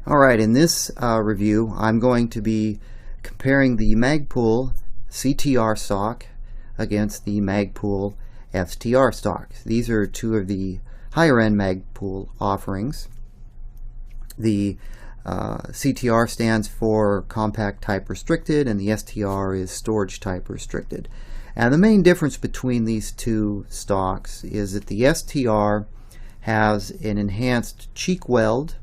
Alright, in this review I'm going to be comparing the Magpul CTR stock against the Magpul STR stock. These are two of the higher end Magpul offerings. The CTR stands for Compact Type Restricted and the STR is Storage Type Restricted. And the main difference between these two stocks is that the STR has an enhanced cheek weld,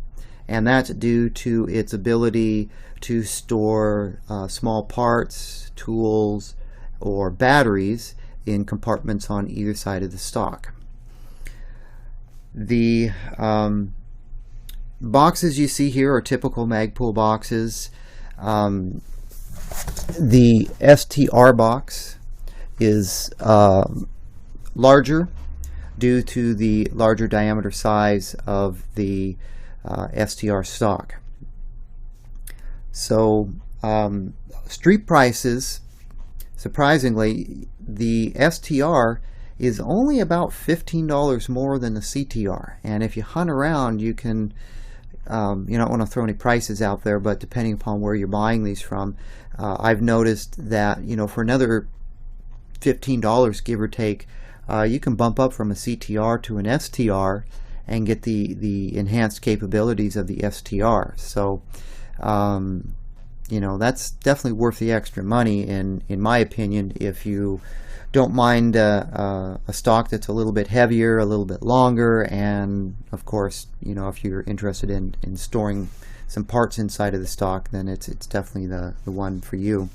and that's due to its ability to store small parts, tools, or batteries in compartments on either side of the stock. The boxes you see here are typical Magpul boxes. The STR box is larger due to the larger diameter size of the STR stock. So street prices, surprisingly, the STR is only about $15 more than the CTR, and if you hunt around you can you don't want to throw any prices out there, but depending upon where you're buying these from, I've noticed that for another $15 give or take, you can bump up from a CTR to an STR and get the enhanced capabilities of the STR. So that's definitely worth the extra money in my opinion, if you don't mind a stock that's a little bit heavier, a little bit longer, and of course if you're interested in storing some parts inside of the stock, then it's definitely the one for you.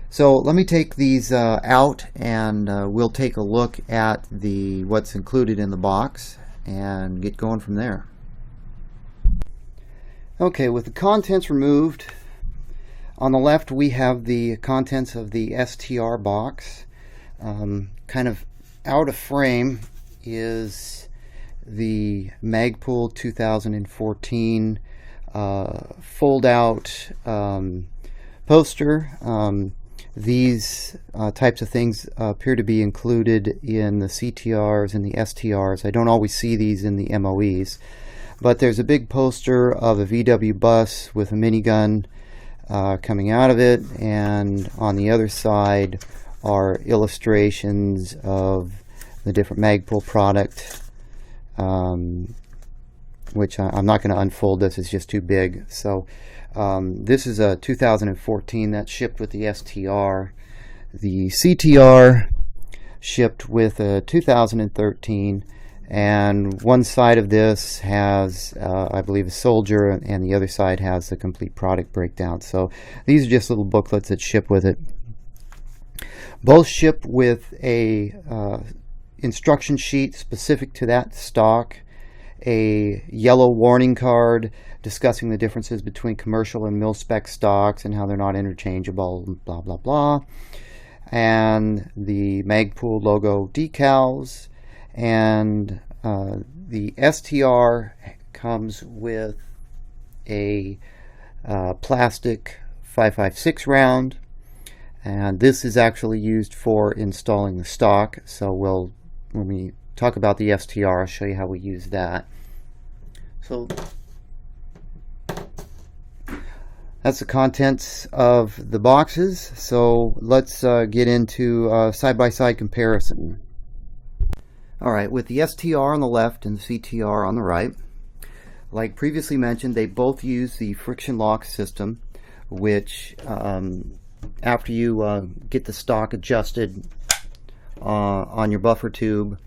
So let me take these out, and we'll take a look at what's included in the box and get going from there. Okay, with the contents removed, on the left we have the contents of the STR box. Kind of out of frame is the Magpul 2014 fold-out poster. These types of things appear to be included in the CTRs and the STRs. I don't always see these in the MOEs, but there's a big poster of a VW bus with a minigun coming out of it, and on the other side are illustrations of the different Magpul product, which I'm not going to unfold. This is just too big. So this is a 2014 that shipped with the STR. The CTR shipped with a 2013, and one side of this has I believe a soldier, and the other side has the complete product breakdown. So these are just little booklets that ship with it. Both ship with a instruction sheet specific to that stock, a yellow warning card discussing the differences between commercial and mil-spec stocks and how they're not interchangeable, blah blah blah, and the Magpul logo decals. And the STR comes with a plastic 5.56 round, and this is actually used for installing the stock. So when we talk about the STR, I'll show you how we use that. So that's the contents of the boxes. So let's get into side-by-side comparison. Alright, with the STR on the left and the CTR on the right, like previously mentioned, they both use the friction lock system, which after you get the stock adjusted on your buffer tube,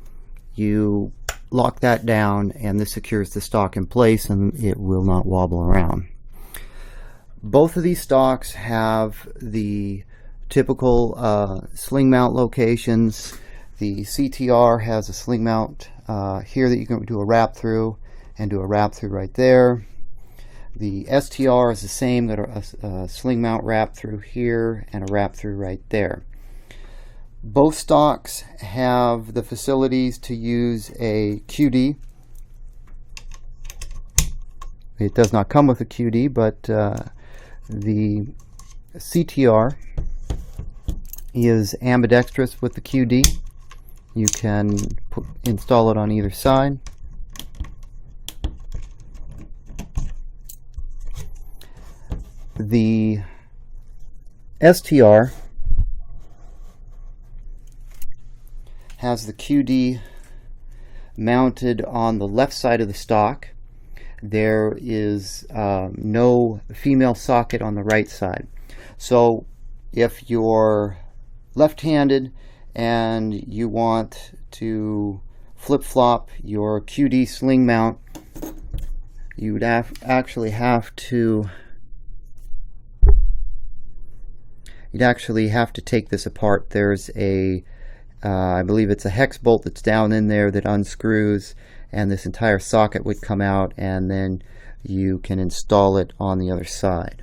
you lock that down, and this secures the stock in place and it will not wobble around. Both of these stocks have the typical sling mount locations. The CTR has a sling mount here that you can do a wrap through, and do a wrap through right there. The STR is the same, that a sling mount wrap through here and a wrap through right there. Both stocks have the facilities to use a QD. It does not come with a QD, but the CTR is ambidextrous with the QD. You can install it on either side. The STR has the QD mounted on the left side of the stock. There is no female socket on the right side. So if you're left-handed and you want to flip-flop your QD sling mount, you would actually have to take this apart. There's a I believe it's a hex bolt that's down in there that unscrews, and this entire socket would come out, and then you can install it on the other side.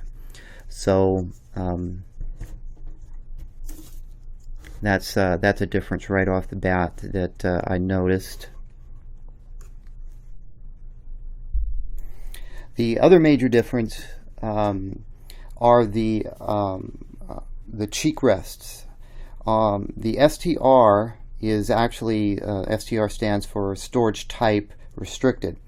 So that's a difference right off the bat that I noticed. The other major difference are the cheek rests. The STR is actually, STR stands for storage type restricted,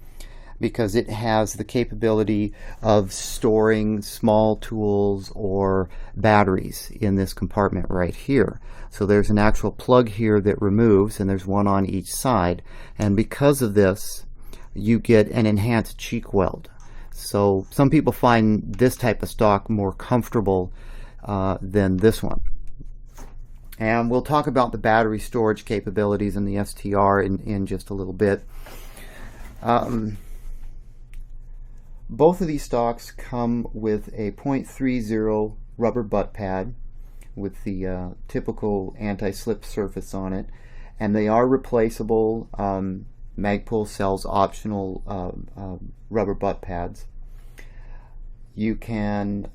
because it has the capability of storing small tools or batteries in this compartment right here. So there's an actual plug here that removes, and there's one on each side, and because of this you get an enhanced cheek weld. So some people find this type of stock more comfortable than this one. And we'll talk about the battery storage capabilities in the STR in just a little bit. Both of these stocks come with a .30 rubber butt pad with the typical anti-slip surface on it, and they are replaceable. Magpul sells optional rubber butt pads. You can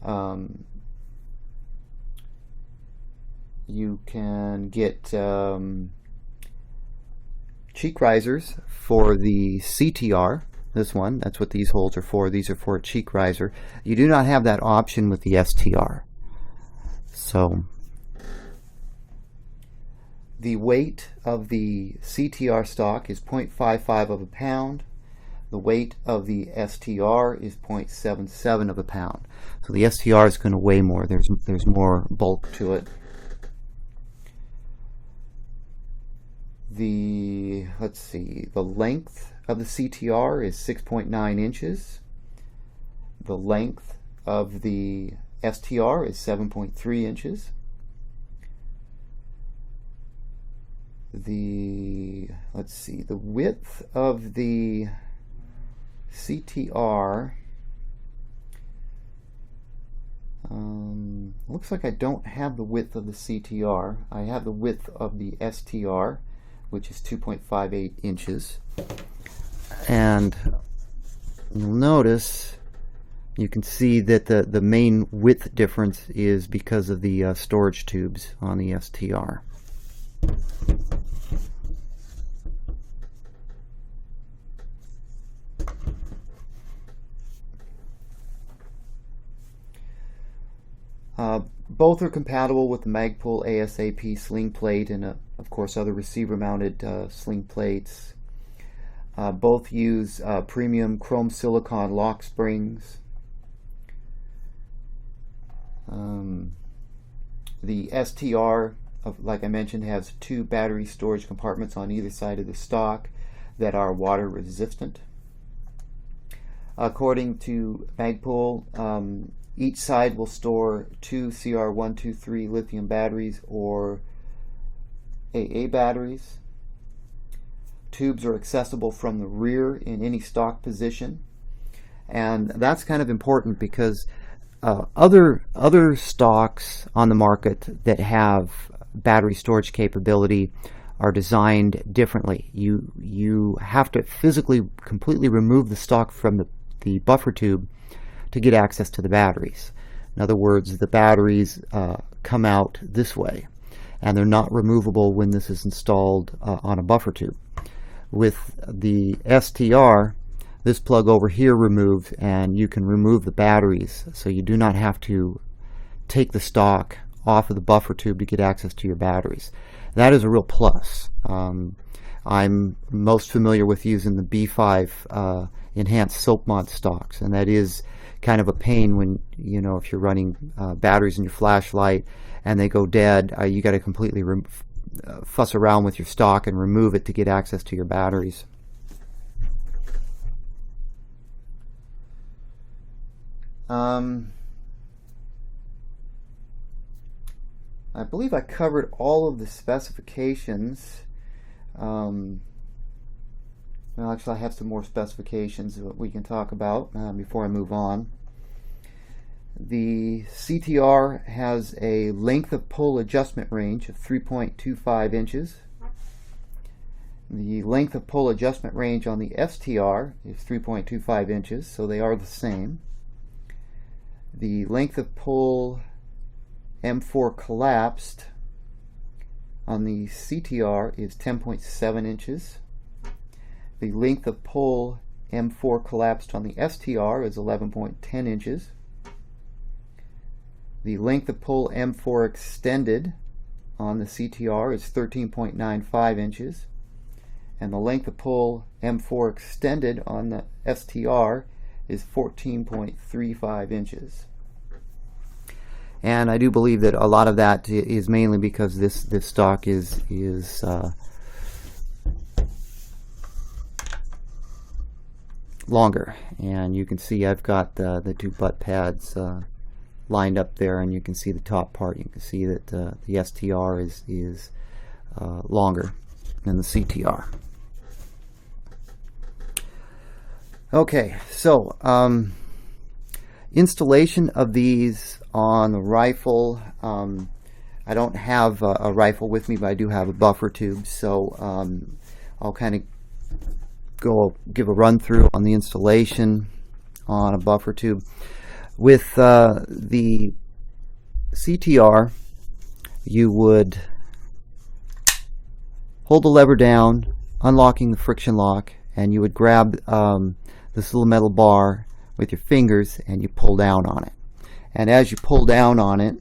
get cheek risers for the CTR. This one, that's what these holes are for. These are for a cheek riser. You do not have that option with the STR. So the weight of the CTR stock is 0.55 of a pound. The weight of the STR is 0.77 of a pound. So the STR is going to weigh more. There's more bulk to it. The length of the CTR is 6.9 inches. The length of the STR is 7.3 inches. The width of the CTR, looks like I don't have the width of the CTR. I have the width of the STR, which is 2.58 inches. And you'll notice, you can see that the main width difference is because of the storage tubes on the STR. Both are compatible with the Magpul ASAP sling plate and of course other receiver mounted sling plates. Both use premium chrome silicon lock springs. The STR, like I mentioned, has 2 battery storage compartments on either side of the stock that are water resistant. According to Magpul, each side will store 2 CR123 lithium batteries or AA batteries. Tubes are accessible from the rear in any stock position, and that's kind of important because other stocks on the market that have battery storage capability are designed differently. You have to physically completely remove the stock from the buffer tube to get access to the batteries. In other words, the batteries come out this way, and they're not removable when this is installed on a buffer tube. With the STR, this plug over here removes, and you can remove the batteries, so you do not have to take the stock off of the buffer tube to get access to your batteries. That is a real plus. I'm most familiar with using the B5 enhanced soap mod stocks, and that is kind of a pain when, if you're running batteries in your flashlight and they go dead. You got to completely fuss around with your stock and remove it to get access to your batteries. I believe I covered all of the specifications. Well, actually, I have some more specifications that we can talk about before I move on. The CTR has a length of pull adjustment range of 3.25 inches. The length of pull adjustment range on the STR is 3.25 inches, so they are the same. The length of pull M4 collapsed on the CTR is 10.7 inches. The length of pull M4 collapsed on the STR is 11.10 inches. The length of pull M4 extended on the CTR is 13.95 inches. And the length of pull M4 extended on the STR is 14.35 inches. And I do believe that a lot of that is mainly because this stock is longer. And you can see I've got the two butt pads lined up there, and you can see the top part. You can see that the STR is longer than the CTR. Okay, so installation of these on the rifle. I don't have a rifle with me, but I do have a buffer tube, so I'll kind of give a run through on the installation on a buffer tube. With the CTR, you would hold the lever down, unlocking the friction lock, and you would grab this little metal bar with your fingers and you pull down on it. And as you pull down on it,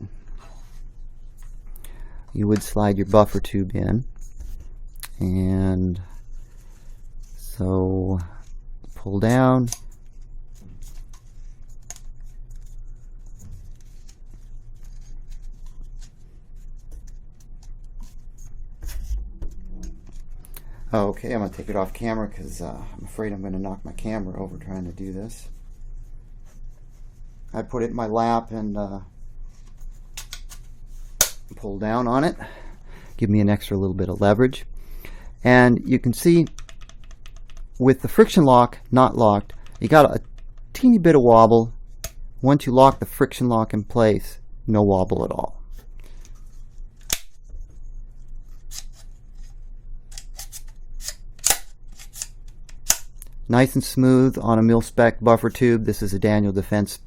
you would slide your buffer tube in. And so pull down. Okay, I'm going to take it off camera because I'm afraid I'm going to knock my camera over trying to do this. I put it in my lap and pull down on it. Give me an extra little bit of leverage. And you can see with the friction lock not locked, you got a teeny bit of wobble. Once you lock the friction lock in place, no wobble at all. Nice and smooth on a mil-spec buffer tube. This is a Daniel Defense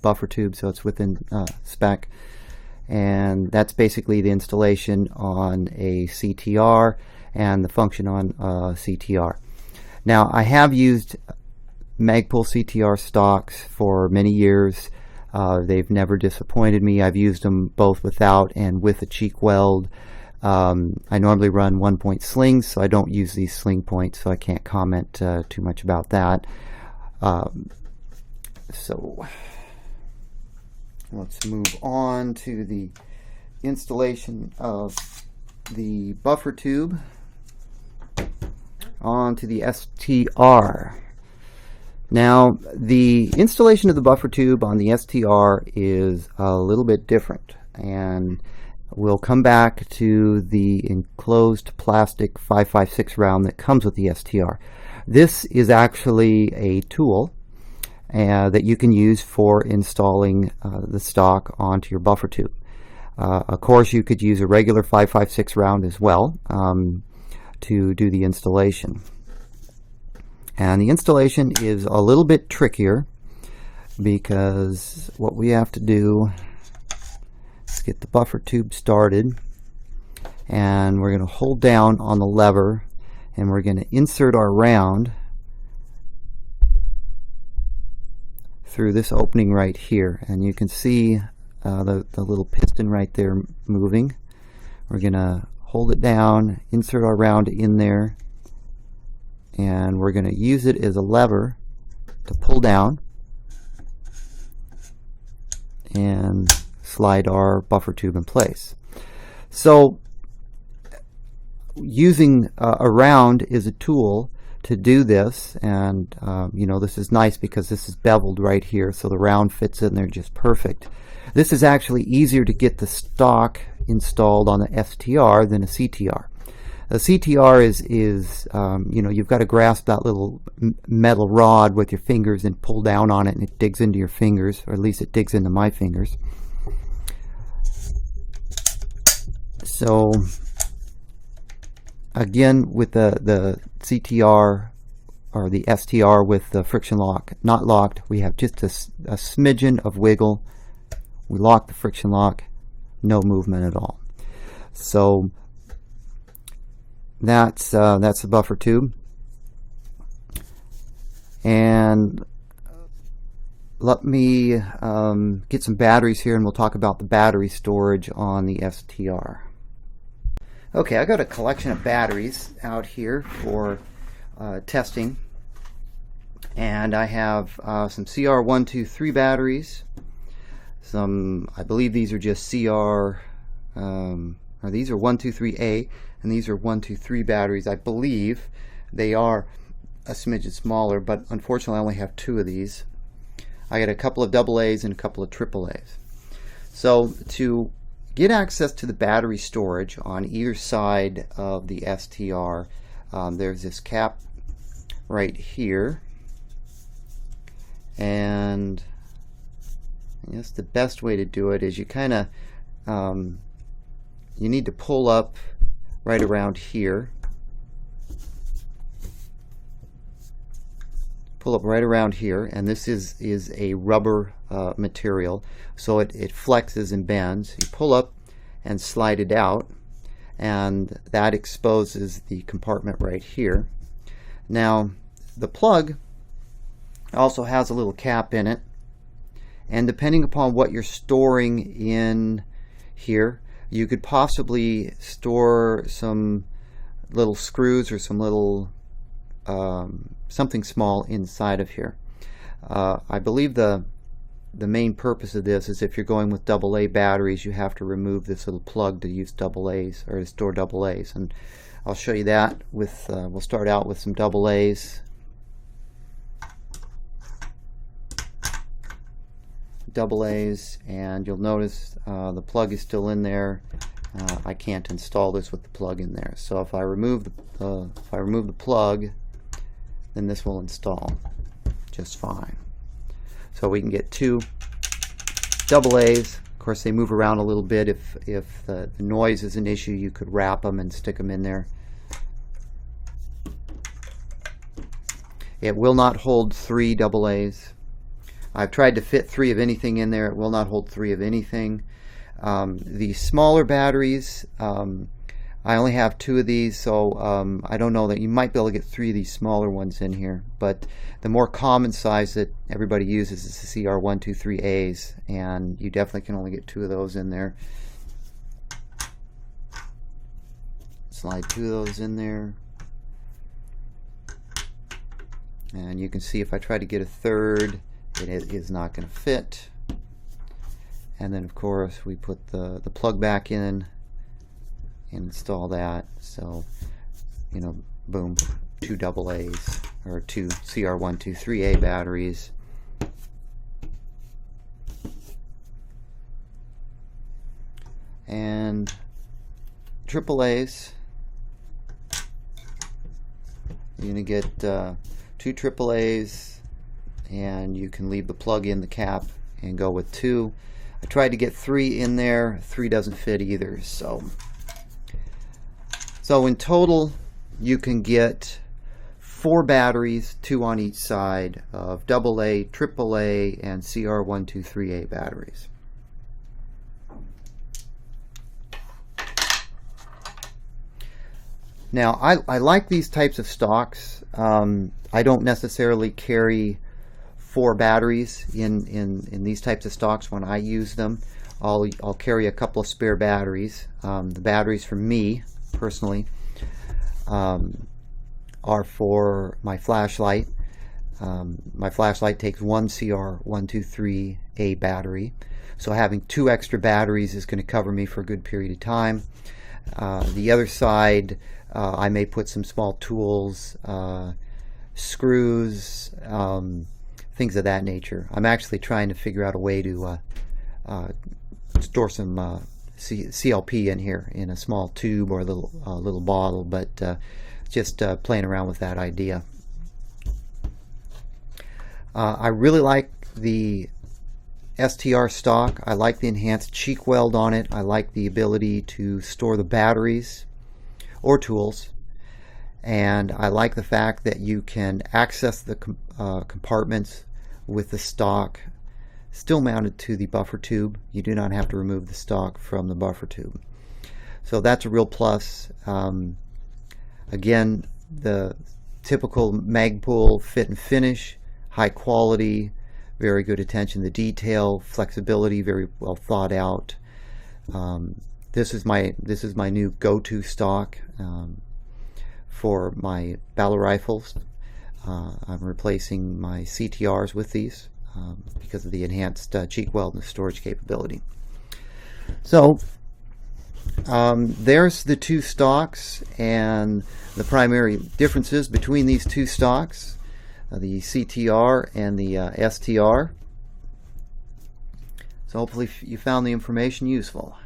buffer tube, so it's within spec. And that's basically the installation on a CTR and the function on a CTR. Now, I have used Magpul CTR stocks for many years. They've never disappointed me. I've used them both without and with a cheek weld. I normally run 1-point slings, so I don't use these sling points, so I can't comment too much about that. So let's move on to the installation of the buffer tube onto the STR. Now, the installation of the buffer tube on the STR is a little bit different, and we'll come back to the enclosed plastic 5.56 round that comes with the STR. This is actually a tool that you can use for installing the stock onto your buffer tube. Of course, you could use a regular 5.56 round as well to do the installation. And the installation is a little bit trickier because what we have to do is get the buffer tube started, and we're going to hold down on the lever and we're going to insert our round through this opening right here, and you can see the little piston right there moving. We're going to hold it down, insert our round in there, and we're going to use it as a lever to pull down. and slide our buffer tube in place. So using a round is a tool to do this, and you know, this is nice because this is beveled right here, so the round fits in there just perfect. This is actually easier to get the stock installed on the STR than a CTR. A CTR is you know, you've got to grasp that little metal rod with your fingers and pull down on it, and it digs into your fingers, or at least it digs into my fingers. So again, with the CTR or the STR with the friction lock not locked, we have just a smidgen of wiggle. We lock the friction lock, no movement at all. So that's the buffer tube. And let me get some batteries here, and we'll talk about the battery storage on the STR. Okay, I got a collection of batteries out here for testing, and I have some CR123 batteries. Some, I believe these are just CR, or these are 123A, and these are 123 batteries. I believe they are a smidgen smaller, but unfortunately I only have 2 of these. I got a couple of AA's and a couple of AAA's. So to get access to the battery storage on either side of the STR, there's this cap right here, and I guess the best way to do it is you kind of you need to pull up right around here. Pull up right around here, and this is a rubber material, so it flexes and bends. You pull up and slide it out, and that exposes the compartment right here. Now the plug also has a little cap in it, and depending upon what you're storing in here, you could possibly store some little screws or some little something small inside of here. I believe the main purpose of this is if you're going with AA batteries, you have to remove this little plug to use AA's, or to store AA's, and I'll show you that with we'll start out with some AA's. AA's, and you'll notice the plug is still in there. I can't install this with the plug in there, so if I remove the plug, then this will install just fine. So we can get 2 AA's. Of course, they move around a little bit. If the noise is an issue, you could wrap them and stick them in there. It will not hold 3 AA's. I've tried to fit 3 of anything in there. It will not hold 3 of anything. The smaller batteries, I only have 2 of these, so I don't know that you might be able to get 3 of these smaller ones in here. But the more common size that everybody uses is the CR123As, and you definitely can only get 2 of those in there. Slide 2 of those in there. And you can see if I try to get a third, it is not going to fit. And then of course we put the plug back in and install that. So, you know, boom, 2 AA's, or 2 CR123A batteries. And AA's. You're going to get 2 AA's, and you can leave the plug in the cap and go with 2. I tried to get 3 in there. 3 doesn't fit either. So in total, you can get 4 batteries, 2 on each side, of AA, AAA, and CR123A batteries. Now, I like these types of stocks. I don't necessarily carry 4 batteries in these types of stocks when I use them. I'll carry a couple of spare batteries. The batteries for me, personally, are for my flashlight. My flashlight takes 1 CR123A battery. So having 2 extra batteries is going to cover me for a good period of time. The other side, I may put some small tools, screws, things of that nature. I'm actually trying to figure out a way to store some CLP in here in a small tube or a little bottle, but just playing around with that idea. I really like the STR stock. I like the enhanced cheek weld on it. I like the ability to store the batteries or tools, and I like the fact that you can access the compartments with the stock still mounted to the buffer tube. You do not have to remove the stock from the buffer tube, so that's a real plus. Again, the typical Magpul fit and finish, high quality, very good attention to detail, flexibility, very well thought out. This is my new go-to stock for my battle rifles. I'm replacing my CTRs with these because of the enhanced cheek weld and storage capability. So there's the 2 stocks and the primary differences between these 2 stocks, the CTR and the STR. So hopefully you found the information useful.